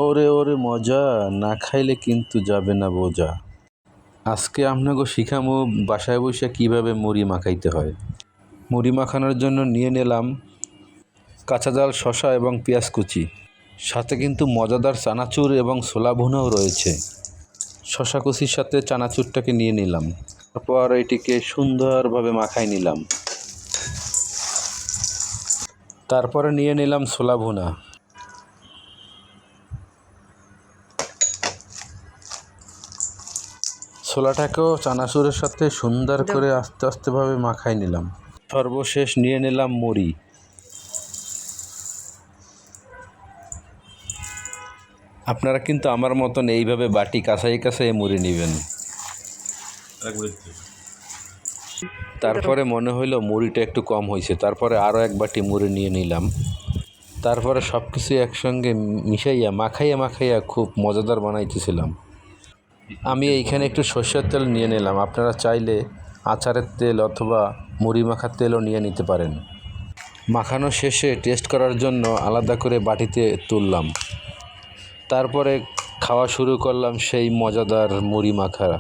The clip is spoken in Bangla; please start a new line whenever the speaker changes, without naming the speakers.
ওরে ওরে মজা, না খাইলে কিন্তু যাবে না বোঝা। আজকে আপনাকে শিখামো বাসায় বসে কিভাবে মুড়ি মাখাইতে হয়। মুড়ি মাখানোর জন্য নিয়ে নিলাম কাঁচা জাল, শসা এবং পেঁয়াজ কুচি, সাথে কিন্তু মজাদার চানাচুর এবং ছোলা ভুনাও রয়েছে। শসা কুচির সাথে চানাচুরটাকে নিয়ে নিলাম, তারপর এটিকে সুন্দরভাবে মাখাই নিলাম। তারপরে নিয়ে নিলাম ছোলা ভুনা, ছোলাটাকেও চানাচুরের সাথে সুন্দর করে আস্তে আস্তেভাবে মাখাই নিলাম। সর্বশেষ নিয়ে নিলাম মুড়ি। আপনারা কিন্তু আমার মতন এইভাবে বাটি কাছাই কাছাই মুড়ি নেবেন। তারপরে মনে হইলো মুড়িটা একটু কম হয়েছে, তারপরে আরও এক বাটি মুড়ি নিয়ে নিলাম। তারপরে সব কিছু একসঙ্গে মিশাইয়া মাখাইয়া খুব মজাদার বানাইতেছিলাম। আমি এইখানে একটু সরষের তেল নিয়ে নিলাম, আপনারা চাইলে আচারের তেল অথবা মুড়ি মাখার তেলও নিয়ে নিতে পারেন। মাখানো শেষে টেস্ট করার জন্য আলাদা করে বাটিতে তুললাম। তারপরে খাওয়া শুরু করলাম সেই মজাদার মুড়ি মাখা।